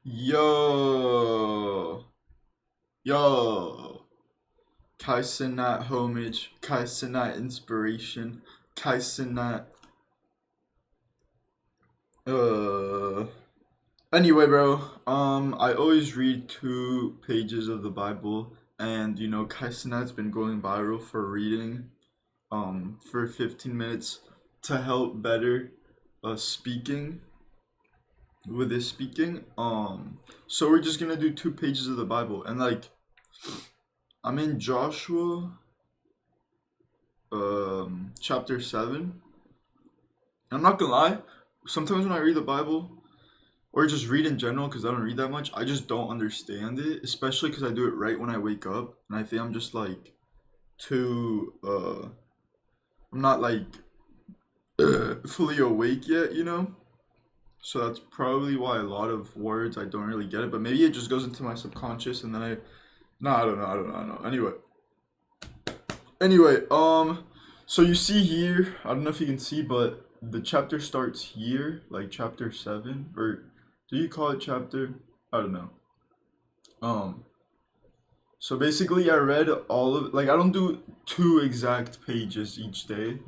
Yo, yo, Kaizenat homage, Kaizenat inspiration, Kaizenat. Uh. Anyway, bro. I always read 2 pages of the Bible, and Kaizenat's been going viral for reading. For 15 minutes to help better, speaking with his speaking. So we're just gonna do 2 pages of the Bible, and like I'm in Joshua chapter 7. I'm not gonna lie, sometimes when I read the Bible or just read in general, because I don't read that much, I just don't understand it, especially because I do it right when I wake up, and I think I'm just like too I'm not like fully awake yet. So that's probably why a lot of words I don't really get it, but maybe it just goes into my subconscious, and then no, I don't know. Anyway, so you see here, I don't know if you can see, but the chapter starts here, like chapter 7, or do you call it chapter? I don't know. Um, so basically I read all of, like, I don't do 2 exact pages each day.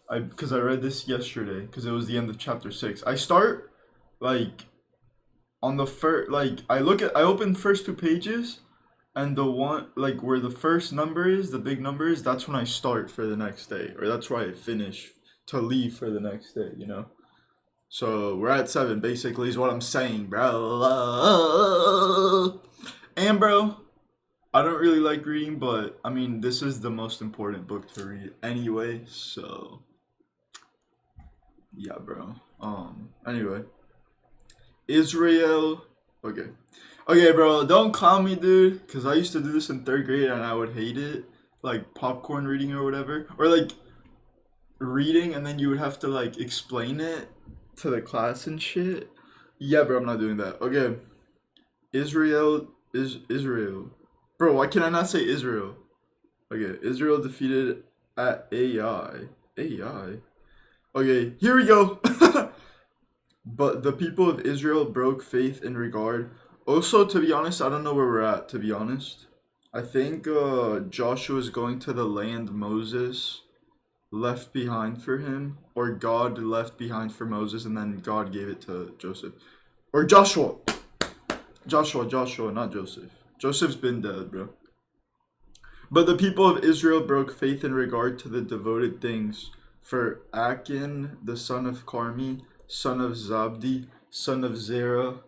Because I read this yesterday, because it was the end of chapter 6. I start, like, on the first, like, I open first 2 pages, and the one, like, where the first number is, the big number is, that's when I start for the next day, or that's where I finish to leave for the next day. So we're at 7, basically, is what I'm saying, bro. And, bro, I don't really like reading, but I mean, this is the most important book to read anyway, so yeah, bro. Anyway, Israel. Okay. Okay, bro, don't clown me, dude, because I used to do this in 3rd grade and I would hate it. Like popcorn reading or whatever. Or like reading and then you would have to like explain it to the class and shit. Yeah, bro, I'm not doing that. Okay. Israel is Israel. Bro, why can I not say Israel? Okay, Israel defeated at AI. AI? Okay, here we go. But the people of Israel broke faith in regard. Also, to be honest, I don't know where we're at, to be honest. I think Joshua is going to the land Moses left behind for him, or God left behind for Moses, and then God gave it to Joseph. Or Joshua. Joshua, not Joseph. Joseph's been dead, bro. But the people of Israel broke faith in regard to the devoted things. For Achan, the son of Carmi, son of Zabdi, son of Zerah,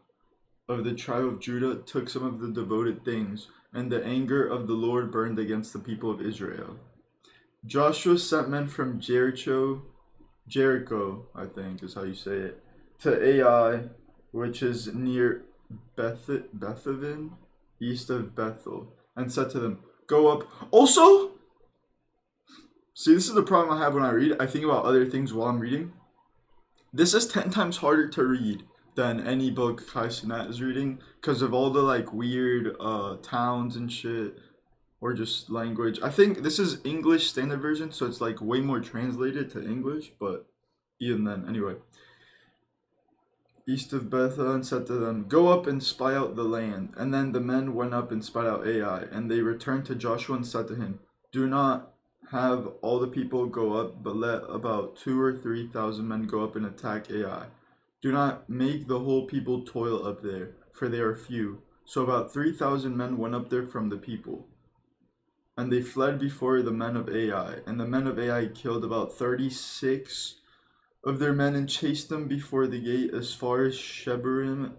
of the tribe of Judah, took some of the devoted things, and the anger of the Lord burned against the people of Israel. Joshua sent men from Jericho, I think is how you say it, to Ai, which is near Bethaven, east of Bethel, and said to them, "Go up." Also, see, this is the problem I have when I read. I think about other things while I'm reading. This is 10 times harder to read than any book Kai Cenat is reading because of all the like weird towns and shit, or just language. I think this is English standard version, so it's like way more translated to English, but even then, anyway. East of Bethel, and said to them, "Go up and spy out the land." And then the men went up and spied out Ai, and they returned to Joshua and said to him, "Do not have all the people go up, but let about 2 or 3 thousand men go up and attack Ai. Do not make the whole people toil up there, for they are few." So about 3,000 men went up there from the people. And they fled before the men of Ai. And the men of Ai killed about 36 of their men and chased them before the gate as far as Shebarim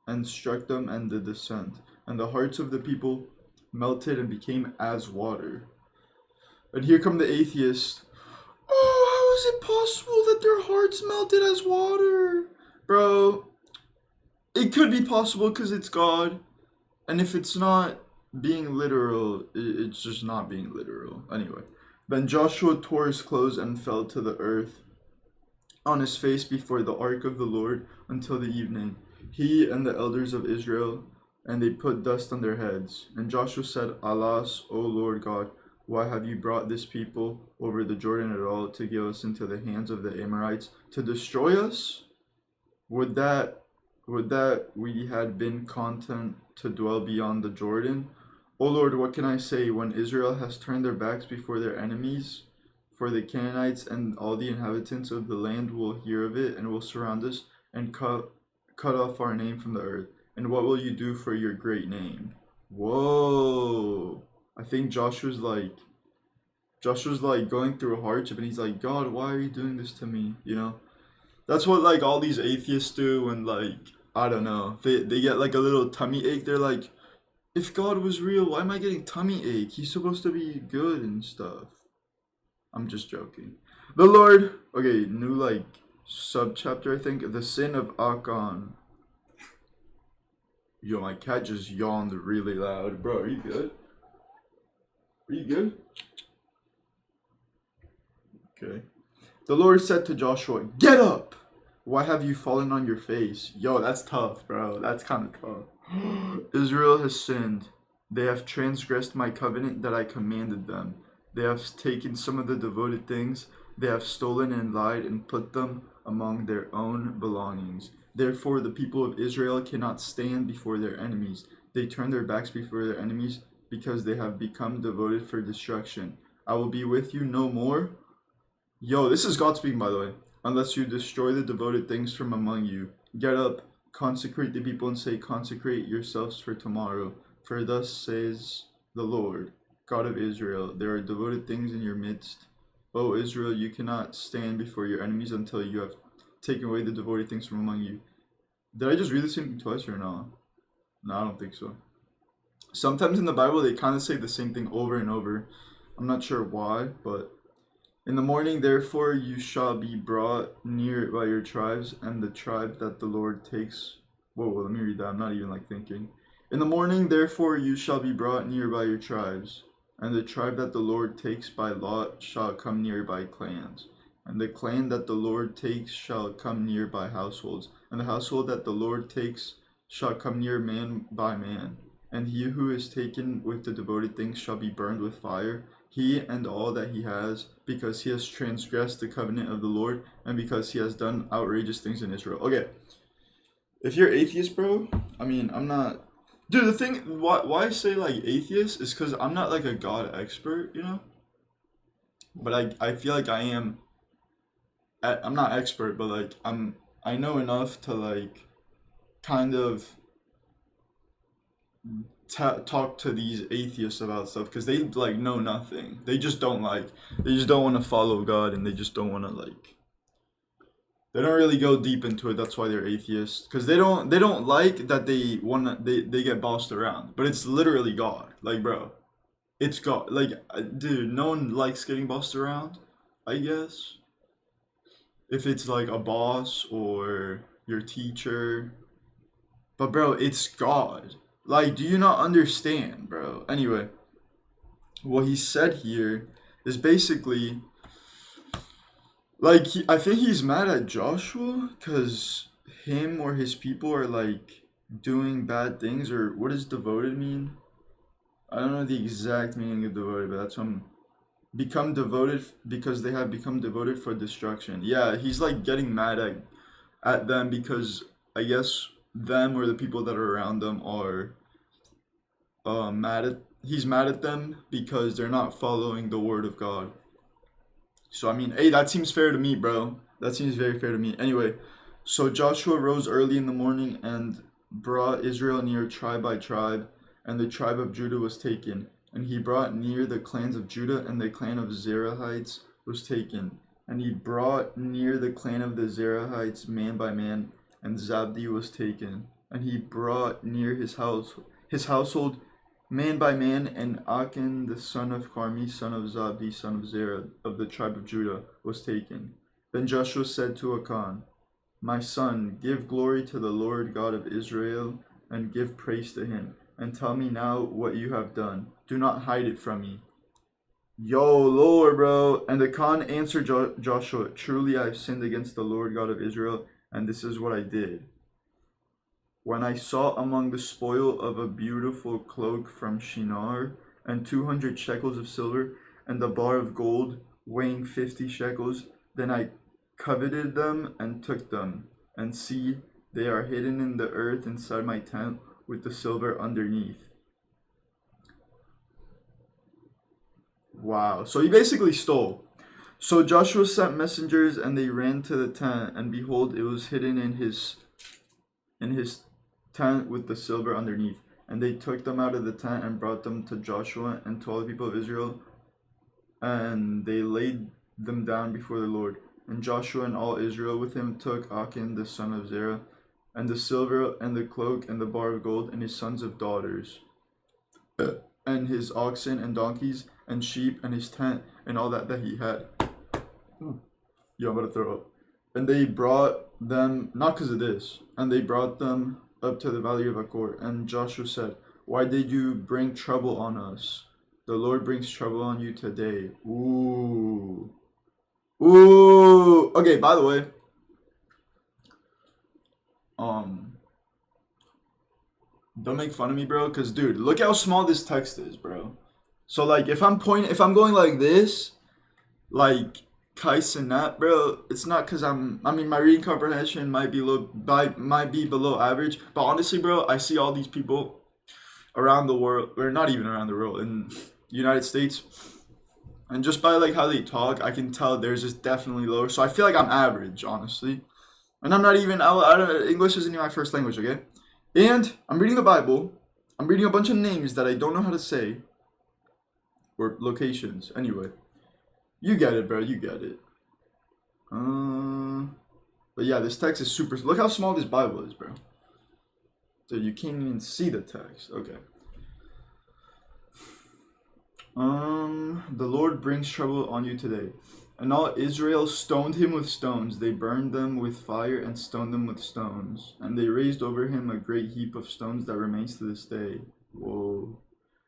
and struck them and the descent. And the hearts of the people melted and became as water. And here come the atheists. Oh, how is it possible that their hearts melted as water? Bro, it could be possible because it's God. And if it's not being literal, it's just not being literal. Anyway. Then Joshua tore his clothes and fell to the earth on his face before the ark of the Lord until the evening, he and the elders of Israel, and they put dust on their heads. And Joshua said, "Alas, O Lord God, why have you brought this people over the Jordan at all to give us into the hands of the Amorites to destroy us? Would that Would that we had been content to dwell beyond the Jordan. O Lord, what can I say when Israel has turned their backs before their enemies? For the Canaanites and all the inhabitants of the land will hear of it and will surround us and cut off our name from the earth. And what will you do for your great name? Whoa. I think Joshua's like going through a hardship and he's like, God, why are you doing this to me? You know? That's what like all these atheists do when like I don't know. They get like a little tummy ache. They're like, if God was real, why am I getting tummy ache? He's supposed to be good and stuff. I'm just joking. The Lord, okay, new like subchapter I think. The sin of Achan. Yo, my cat just yawned really loud. Bro, are you good? Are you good? Okay. The Lord said to Joshua, get up! Why have you fallen on your face? Yo, that's tough, bro. That's kind of tough. Israel has sinned. They have transgressed my covenant that I commanded them. They have taken some of the devoted things. They have stolen and lied and put them among their own belongings. Therefore, the people of Israel cannot stand before their enemies. They turn their backs before their enemies because they have become devoted for destruction. I will be with you no more. Yo, this is God speaking, by the way. Unless you destroy the devoted things from among you. Get up, consecrate the people, and say, consecrate yourselves for tomorrow. For thus says the Lord, God of Israel, there are devoted things in your midst. O Israel, you cannot stand before your enemies until you have taken away the devoted things from among you. Did I just read the same thing twice or no? No, I don't think so. Sometimes in the Bible, they kind of say the same thing over and over. I'm not sure why, but in the morning, therefore, you shall be brought near by your tribes, and the tribe that the Lord takes. Whoa, let me read that. I'm not even like thinking. In the morning, therefore, you shall be brought near by your tribes, and the tribe that the Lord takes by lot shall come near by clans. And the clan that the Lord takes shall come near by households, and the household that the Lord takes shall come near man by man. And he who is taken with the devoted things shall be burned with fire, he and all that he has, because he has transgressed the covenant of the Lord, and because he has done outrageous things in Israel. Okay, if you're atheist, bro, I mean, I'm not. Dude, the thing, why I say like atheist is because I'm not like a God expert, you know? But I feel like I am. I'm not expert, but like I know enough to like kind of talk to these atheists about stuff because they like know nothing. They just don't want to follow God, and they just don't want to like they don't really go deep into it. That's why they're atheists, because they don't like that they get bossed around, but it's literally God. Like, bro, it's God. Like, dude, no one likes getting bossed around, I guess. If it's like a boss or your teacher, but bro, it's God. Like, do you not understand, bro? Anyway, what he said here is basically like I think he's mad at Joshua because him or his people are like doing bad things, or what does devoted mean? I don't know the exact meaning of devoted, but that's what I'm become devoted because they have become devoted for destruction. Yeah, he's like getting mad at them because I guess them or the people that are around them are mad at he's mad at them because they're not following the word of God. So I mean, hey, that seems fair to me, bro. That seems very fair to me. Anyway, so Joshua rose early in the morning and brought Israel near tribe by tribe, and the tribe of Judah was taken. And he brought near the clans of Judah, and the clan of Zerahites was taken. And he brought near the clan of the Zerahites man by man, and Zabdi was taken. And he brought near his household man by man, and Achan the son of Carmi, son of Zabdi, son of Zerah, of the tribe of Judah, was taken. Then Joshua said to Achan, my son, give glory to the Lord God of Israel, and give praise to him, and tell me now what you have done. Do not hide it from me. Yo, Lord, bro. And Achan answered Joshua, truly I have sinned against the Lord God of Israel, and this is what I did. When I saw among the spoil of a beautiful cloak from Shinar, and 200 shekels of silver, and a bar of gold weighing 50 shekels, then I coveted them and took them. And see, They are hidden in the earth inside my tent with the silver underneath. Wow. So he basically stole. So Joshua sent messengers, and they ran to the tent, and behold, it was hidden in his tent with the silver underneath. And they took them out of the tent and brought them to Joshua and to all the people of Israel, and they laid them down before the Lord. And Joshua and all Israel with him took Achan the son of Zerah, and the silver and the cloak and the bar of gold, and his sons of daughters, and his oxen and donkeys and sheep and his tent and all that he had. Yo, I'm about to throw up. And they brought them, not because of this, and they brought them up to the valley of Achor. And Joshua said, why did you bring trouble on us? The Lord brings trouble on you today. Ooh. Ooh. Okay, by the way, don't make fun of me, bro, because, dude, look how small this text is, bro. So, like, if I'm going like this, like, Kais and that, bro, it's not because my reading comprehension might be below average, but honestly, bro, I see all these people around the world, or not even around the world, in the United States, and just by, like, how they talk, I can tell theirs is definitely lower, so I feel like I'm average, honestly, and I'm not even, I don't, English isn't even my first language, okay, and I'm reading the Bible, I'm reading a bunch of names that I don't know how to say, or locations, anyway. You get it, bro. You get it. But yeah, this text is super. Look how small this Bible is, bro. So you can't even see the text. Okay. The Lord brings trouble on you today. And all Israel stoned him with stones. They burned them with fire and stoned them with stones. And they raised over him a great heap of stones that remains to this day. Whoa.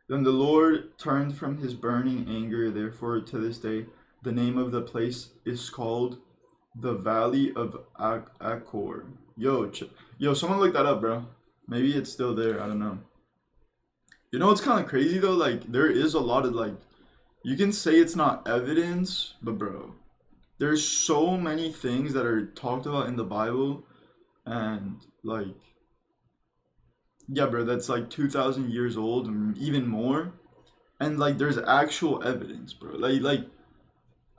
Then the Lord turned from his burning anger. Therefore, to this day, the name of the place is called the Valley of Achor. Yo, someone look that up, bro. Maybe it's still there. I don't know. You know what's kind of crazy though? Like, there is a lot of, like, you can say it's not evidence, but bro, there's so many things that are talked about in the Bible, and like, yeah, bro, that's like 2,000 years old and even more, and like, there's actual evidence, bro. Like,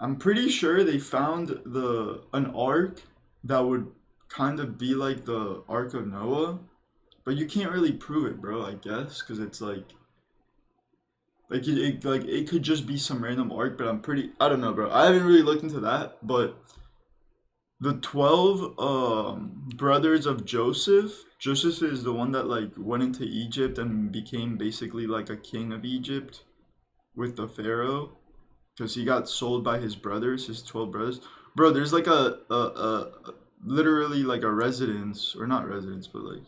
I'm pretty sure they found an ark that would kind of be like the Ark of Noah, but you can't really prove it, bro. I guess because it's it could just be some random ark, but I don't know, bro. I haven't really looked into that, but the 12 brothers of Joseph. Joseph is the one that like went into Egypt and became basically like a king of Egypt with the Pharaoh, because he got sold by his brothers, his 12 brothers. Bro, there's like a literally like a residence, or not residence, but like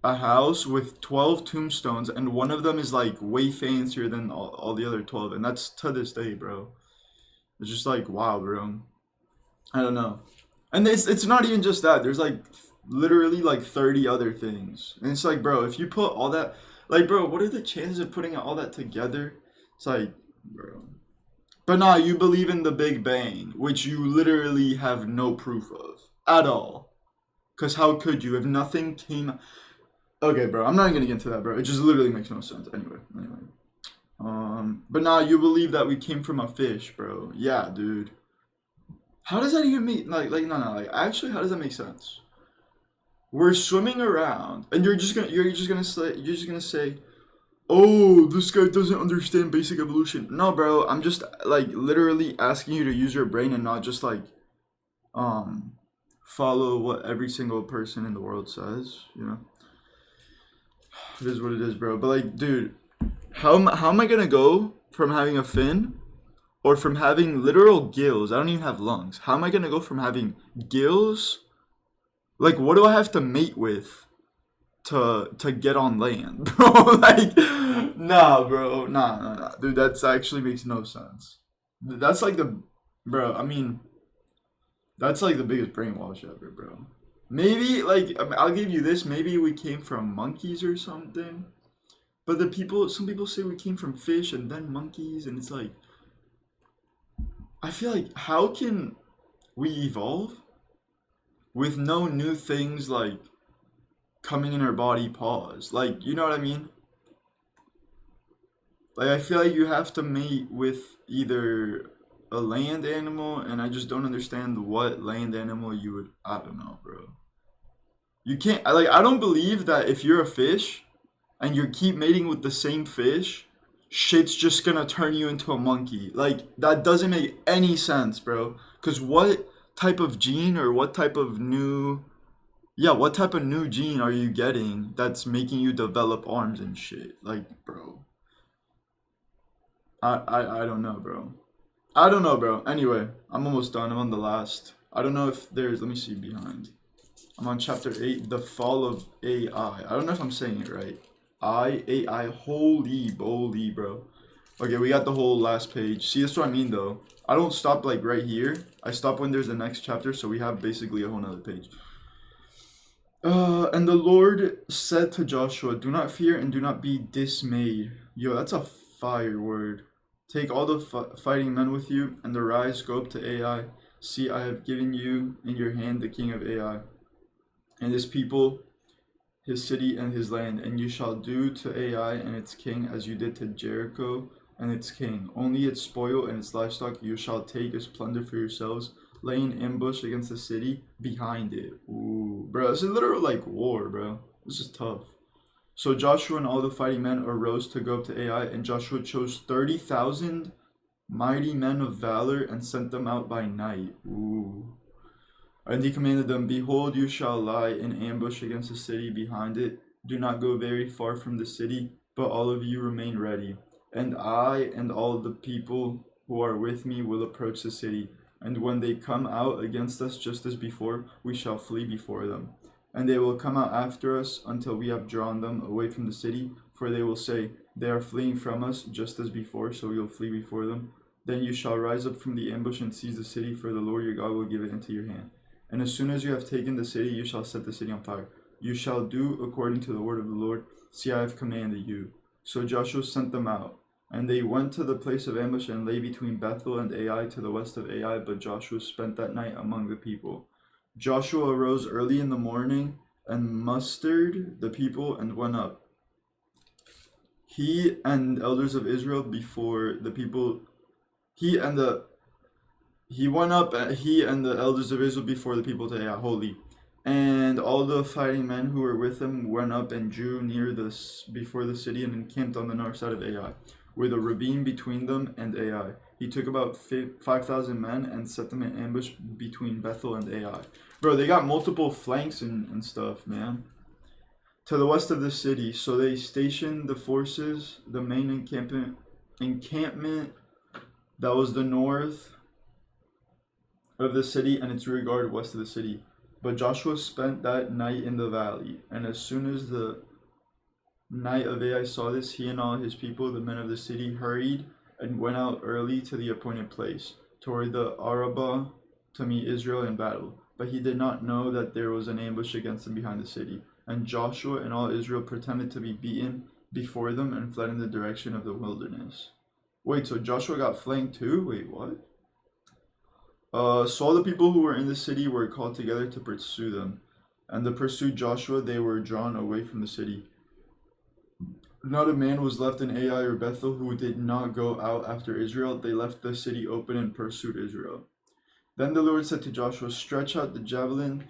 a house with 12 tombstones, and one of them is like way fancier than all the other 12, and that's to this day, bro. It's just like, wow, bro. I don't know. And it's not even just that. There's like literally like 30 other things. And it's like, bro, if you put all that, like, bro, what are the chances of putting all that together? It's like, bro. But nah, you believe in the Big Bang, which you literally have no proof of at all. Because how could you if nothing came? Okay, bro, I'm not even gonna get into that, bro. It just literally makes no sense. Anyway. But nah, you believe that we came from a fish, bro. Yeah, dude. How does that even make no, like, actually, how does that make sense? We're swimming around, and you're just gonna say, oh, this guy doesn't understand basic evolution. No, bro, I'm just like literally asking you to use your brain and not just like um follow what every single person in the world says. It is what it is, bro. But like, dude, how am I gonna go from having a fin or from having literal gills? I don't even have lungs. How am I gonna go from having gills? Like, what do I have to mate with to get on land, bro? Like, nah, bro, nah, dude. That's actually makes no sense. That's like bro. I mean, that's like the biggest brainwash ever, bro. Maybe like I'll give you this. Maybe we came from monkeys or something. But some people say we came from fish and then monkeys, and it's like, I feel like, how can we evolve with no new things like coming in her body. Pause. Like, you know what I mean? Like, I feel like you have to mate with either a land animal, and I just don't understand what land animal you would. I don't know, bro. You can't. I don't believe that if you're a fish and you keep mating with the same fish, shit's just gonna turn you into a monkey. Like, that doesn't make any sense, bro. Because what type of gene or what type of new. Yeah, what type of new gene are you getting that's making you develop arms and shit? Like, bro. I don't know, bro. I don't know, bro. Anyway, I'm almost done. I'm on the last. I don't know if there's. Let me see behind. I'm on chapter 8, the fall of AI. I don't know if I'm saying it right. AI. Holy moly, bro. Okay, we got the whole last page. See, that's what I mean, though. I don't stop like right here. I stop when there's the next chapter, so we have basically a whole nother page. And the Lord said to Joshua, "Do not fear and do not be dismayed." Yo, that's a fire word. Take all the fighting men with you, and arise, go up to Ai. See, I have given you in your hand the king of Ai, and his people, his city, and his land. And you shall do to Ai and its king as you did to Jericho and its king. Only its spoil and its livestock you shall take as plunder for yourselves. Lay an ambush against the city behind it. Ooh, bro, this is literal like war, bro. This is tough. So Joshua and all the fighting men arose to go up to Ai, and Joshua chose 30,000 mighty men of valor and sent them out by night. Ooh. And he commanded them, "Behold, you shall lie in ambush against the city behind it. Do not go very far from the city, but all of you remain ready. And I and all the people who are with me will approach the city. And when they come out against us just as before, we shall flee before them. And they will come out after us until we have drawn them away from the city, for they will say, 'They are fleeing from us just as before, so we will flee before them.' Then you shall rise up from the ambush and seize the city, for the Lord your God will give it into your hand. And as soon as you have taken the city, you shall set the city on fire. You shall do according to the word of the Lord. See, I have commanded you." So Joshua sent them out. And they went to the place of ambush and lay between Bethel and Ai to the west of Ai, but Joshua spent that night among the people. Joshua arose early in the morning and mustered the people and went up. He and elders of Israel before the people. He and the he went up, he and the elders of Israel before the people to Ai, holy. And all the fighting men who were with him went up and drew near before the city and encamped on the north side of Ai, with a ravine between them and Ai. He took about 5,000 men and set them in ambush between Bethel and Ai. Bro, they got multiple flanks and stuff, man. To the west of the city, so they stationed the forces, the main encampment that was the north of the city and its rear guard west of the city. But Joshua spent that night in the valley, and as soon as the night of Ai saw this, he and all his people, the men of the city, hurried and went out early to the appointed place, toward the Arabah, to meet Israel in battle. But he did not know that there was an ambush against them behind the city. And Joshua and all Israel pretended to be beaten before them and fled in the direction of the wilderness. Wait, so Joshua got flanked too? Wait, what? So all the people who were in the city were called together to pursue them. And to pursue Joshua, they were drawn away from the city. Not a man was left in Ai or Bethel who did not go out after Israel. They left the city open and pursued Israel. Then the Lord said to Joshua, "Stretch out the javelin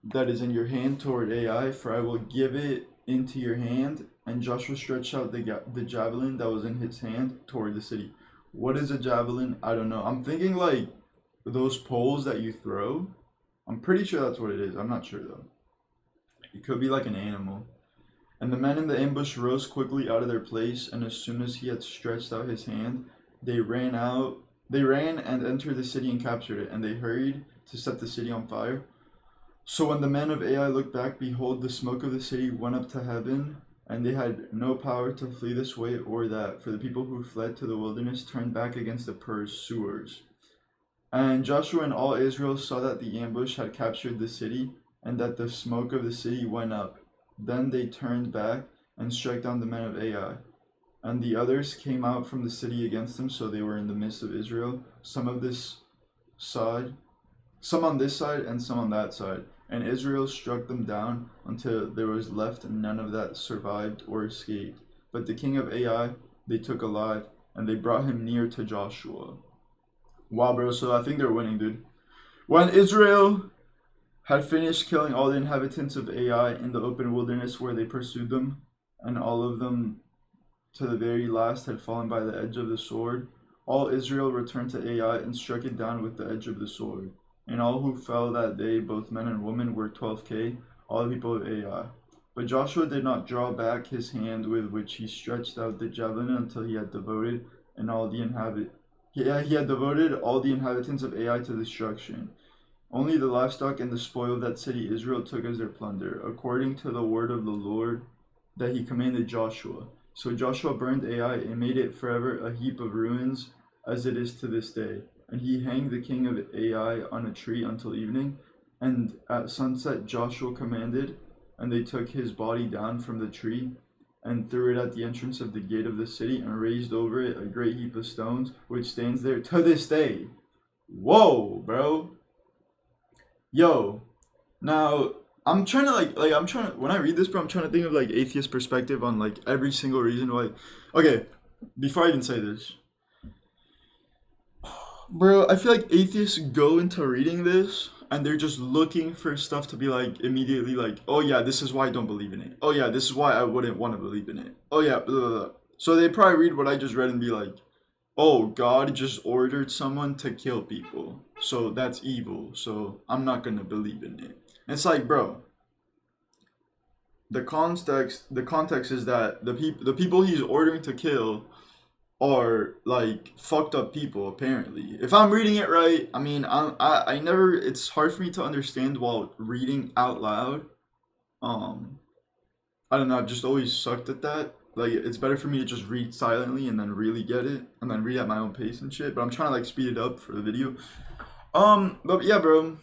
that is in your hand toward Ai, for I will give it into your hand." And Joshua stretched out the javelin that was in his hand toward the city. What is a javelin? I don't know. I'm thinking like those poles that you throw. I'm pretty sure that's what it is. I'm not sure though. It could be like an animal. And the men in the ambush rose quickly out of their place, and as soon as he had stretched out his hand, they ran and entered the city and captured it, and they hurried to set the city on fire. So when the men of Ai looked back, behold, the smoke of the city went up to heaven, and they had no power to flee this way or that, for the people who fled to the wilderness turned back against the pursuers. And Joshua and all Israel saw that the ambush had captured the city, and that the smoke of the city went up. Then they turned back and struck down the men of Ai. And the others came out from the city against them, so they were in the midst of Israel, some on this side and some on that side. And Israel struck them down until there was left none of that survived or escaped. But the king of Ai they took alive, and they brought him near to Joshua. Wow, bro, so I think they're winning, dude. When Israel had finished killing all the inhabitants of Ai in the open wilderness where they pursued them, and all of them to the very last had fallen by the edge of the sword, all Israel returned to Ai and struck it down with the edge of the sword. And all who fell that day, both men and women, were 12,000, all the people of Ai. But Joshua did not draw back his hand with which he stretched out the javelin until he had devoted he had devoted all the inhabitants of Ai to destruction. Only the livestock and the spoil of that city Israel took as their plunder, according to the word of the Lord that he commanded Joshua. So Joshua burned Ai and made it forever a heap of ruins, as it is to this day. And he hanged the king of Ai on a tree until evening. And at sunset Joshua commanded, and they took his body down from the tree and threw it at the entrance of the gate of the city and raised over it a great heap of stones, which stands there to this day. Whoa, bro. Yo. Now, I'm trying to when I read this, bro, I'm trying to think of like atheist perspective on like every single reason why. Okay, before I even say this, bro, I feel like atheists go into reading this and they're just looking for stuff to be like immediately like, oh yeah, this is why I don't believe in it. Oh yeah, this is why I wouldn't want to believe in it. Oh yeah, blah, blah, blah. So they probably read what I just read and be like, oh, God just ordered someone to kill people, so that's evil. So I'm not gonna believe in it. And it's like, bro, the context is that the people he's ordering to kill are like fucked up people apparently. If I'm reading it right, I mean, I never, it's hard for me to understand while reading out loud. Um I don't know, I've just always sucked at that. Like it's better for me to just read silently and then really get it and then read at my own pace and shit, but I'm trying to like speed it up for the video. But yeah, bro.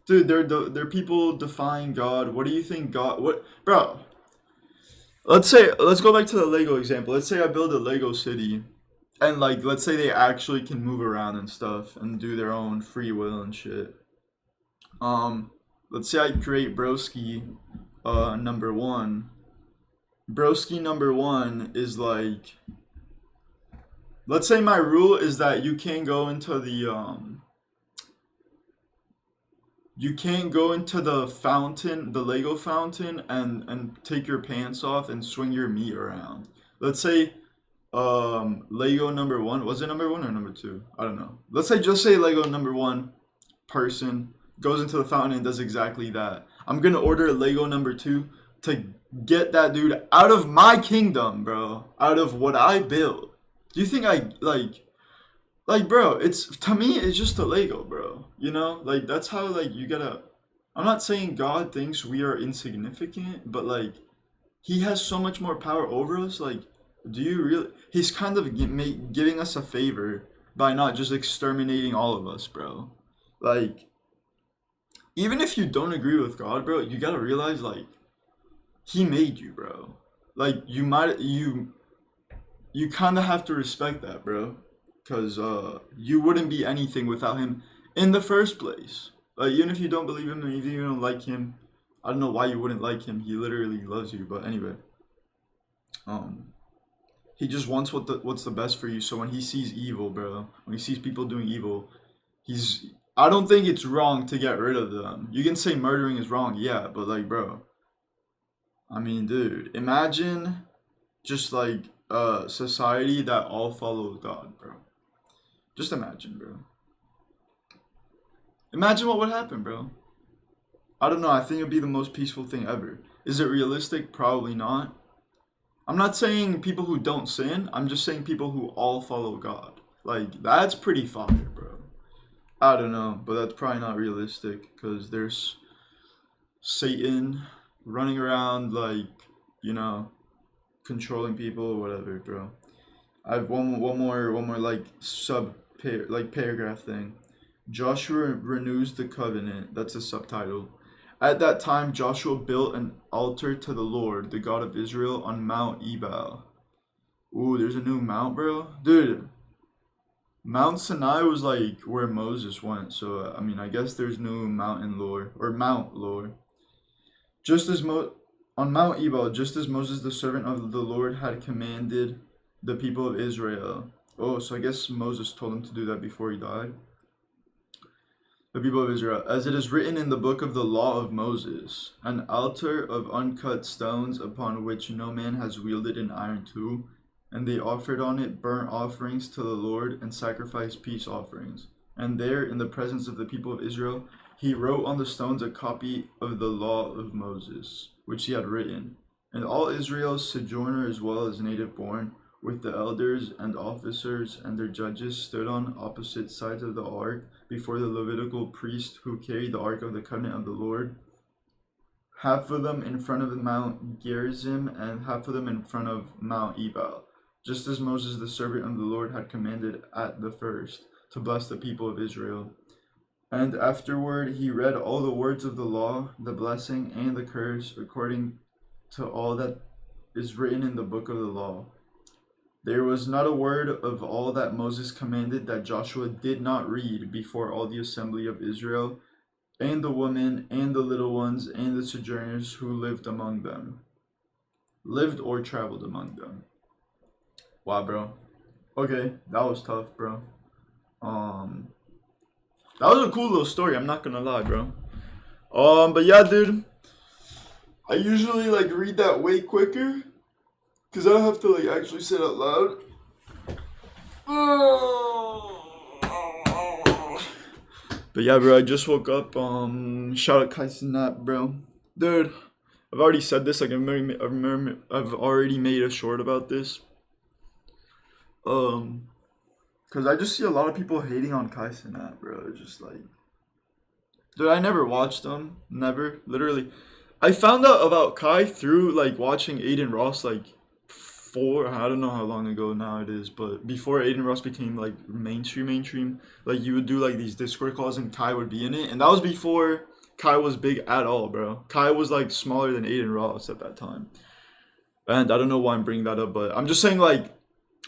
Dude, they're people defying God. What do you think God, what, bro? Let's go back to the Lego example. Let's say I build a Lego city, and like let's say they actually can move around and stuff and do their own free will and shit. Um, let's say I create Broski, number one. Broski number one is like, let's say my rule is that you can't go into the fountain, the Lego fountain, and take your pants off and swing your meat around. Let's say Lego number one, was it number one or number two? I don't know. Let's say just say Lego number one person goes into the fountain and does exactly that. I'm gonna order Lego number two to get that dude out of my kingdom, bro. Out of what I built. Do you think I like, bro, it's, to me it's just a Lego, bro. You know? Like that's how like you gotta, I'm not saying God thinks we are insignificant, but like he has so much more power over us. Like, do you really, he's kind of giving us a favor by not just exterminating all of us, bro. Like, even if you don't agree with God, bro, you gotta realize like he made you, bro. Like you kind of have to respect that, bro, because you wouldn't be anything without him in the first place. Like even if you don't believe him, even if you don't like him, I don't know why you wouldn't like him. He literally loves you. But anyway, um, he just wants what's the best for you. So when he sees evil, bro, when he sees people doing evil, he's, I don't think it's wrong to get rid of them. You can say murdering is wrong, yeah, but like, bro, I mean, dude, imagine just like a society that all follows God, bro. Just imagine, bro. Imagine what would happen, bro. I don't know. I think it'd be the most peaceful thing ever. Is it realistic? Probably not. I'm not saying people who don't sin. I'm just saying people who all follow God. Like, that's pretty fire, bro. I don't know, but that's probably not realistic because there's Satan running around, like, you know, controlling people or whatever, bro. I have one more like paragraph thing. Joshua renews the covenant. That's a subtitle. At that time, Joshua built an altar to the Lord, the God of Israel, on Mount Ebal. Ooh, there's a new mount, bro. Dude, Mount Sinai was like where Moses went, so I mean, I guess there's no mountain lore or mount lore. Just as on Mount Ebal, just as Moses, the servant of the Lord, had commanded the people of Israel. Oh, so I guess Moses told him to do that before he died. The people of Israel, as it is written in the book of the law of Moses, an altar of uncut stones upon which no man has wielded an iron tool, and they offered on it burnt offerings to the Lord and sacrificed peace offerings. And there, in the presence of the people of Israel, he wrote on the stones a copy of the law of Moses, which he had written. And all Israel, sojourner as well as native born, with the elders and officers and their judges, stood on opposite sides of the ark before the Levitical priest who carried the ark of the covenant of the Lord, half of them in front of Mount Gerizim and half of them in front of Mount Ebal, just as Moses the servant of the Lord had commanded at the first, to bless the people of Israel. And afterward he read all the words of the law, the blessing and the curse, according to all that is written in the book of the law. There was not a word of all that Moses commanded that Joshua did not read before all the assembly of Israel, and the women, and the little ones, and the sojourners who lived among them. Lived or traveled among them. Wow, bro. Okay, that was tough, bro. That was a cool little story, I'm not gonna lie, bro. But yeah, dude. I usually like read that way quicker. Cause I don't have to like actually say it out loud. But yeah, bro, I just woke up. Shout out Kaisenat, bro. Dude, I've already said this. Like I've already made a short about this. Cause I just see a lot of people hating on Kaisenat, bro. It's just like, dude, I never watched them. Never, literally. I found out about Kai through like watching Aiden Ross like I don't know how long ago now it is, but before Aiden Ross became like mainstream, like you would do like these Discord calls and Kai would be in it, and that was before Kai was big at all, bro. Kai was like smaller than Aiden Ross at that time, and I don't know why I'm bringing that up, but I'm just saying like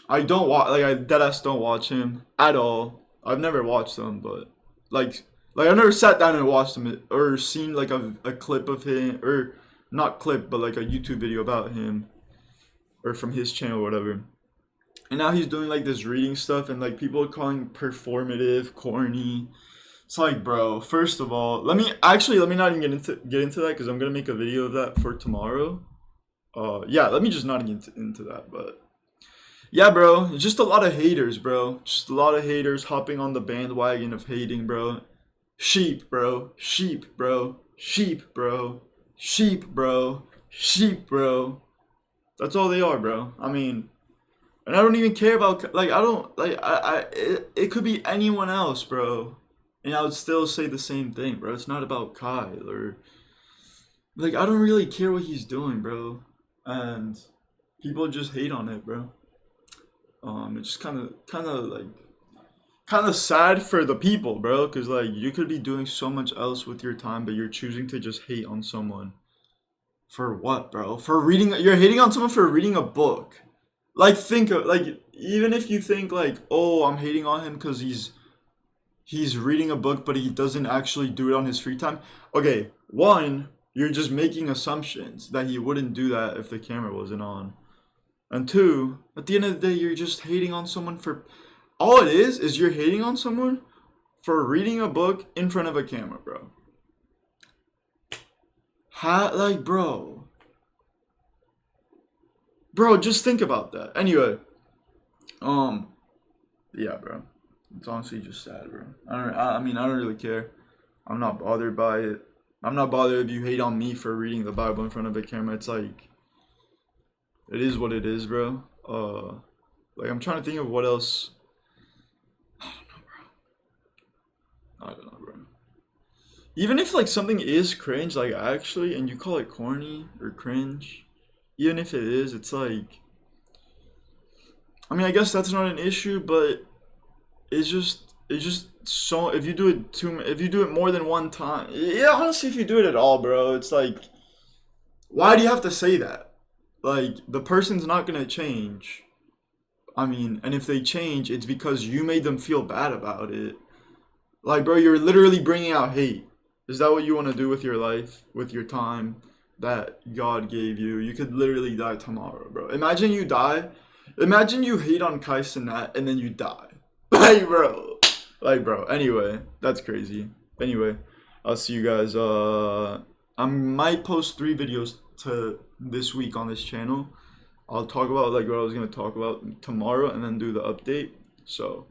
I don't watch, like I deadass don't watch him at all. I've never watched him, but like I've never sat down and watched him or seen like a clip of him, or not clip, but like a YouTube video about him or from his channel or whatever. And now he's doing like this reading stuff, and like people are calling performative, corny. It's like, bro, first of all, let me not even get into that, because I'm gonna make a video of that for tomorrow. Yeah, let me just not get into that. But yeah, bro, it's just a lot of haters, bro. Just a lot of haters hopping on the bandwagon of hating, bro. Sheep, bro. Sheep, bro. Sheep, bro. Sheep, bro. Sheep, bro. That's all they are, bro. I mean, and I don't even care about, like, I don't, like, it could be anyone else, bro. And I would still say the same thing, bro. It's not about Kyle or, like, I don't really care what he's doing, bro. And people just hate on it, bro. It's just kind of sad for the people, bro. Because, like, you could be doing so much else with your time, but you're choosing to just hate on someone. For what, bro? For reading, you're hating on someone for reading a book. Like, think of, like, even if you think like, oh, I'm hating on him because he's reading a book, but he doesn't actually do it on his free time. Okay, one, you're just making assumptions that he wouldn't do that if the camera wasn't on. And two, at the end of the day, you're just hating on someone for, all it is you're hating on someone for reading a book in front of a camera, bro. Like, bro, just think about that. Anyway, yeah, bro, it's honestly just sad, bro. I mean, I don't really care. I'm not bothered by it. I'm not bothered if you hate on me for reading the Bible in front of a camera. It's like, it is what it is, bro. Like, I'm trying to think of what else. I don't know, bro. Even if like something is cringe, like actually, and you call it corny or cringe, even if it is, it's like, I mean, I guess that's not an issue, but it's just so, if you do it more than one time, yeah, honestly, if you do it at all, bro, it's like, why do you have to say that? Like, the person's not gonna change. I mean, and if they change, it's because you made them feel bad about it. Like, bro, you're literally bringing out hate. Is that what you want to do with your life, with your time that God gave you? You could literally die tomorrow, bro. Imagine you die. Imagine you hate on Kai Cenat and then you die. Like, bro. Like, bro. Anyway, that's crazy. Anyway, I'll see you guys. I might post 3 videos to this week on this channel. I'll talk about like what I was gonna talk about tomorrow and then do the update. So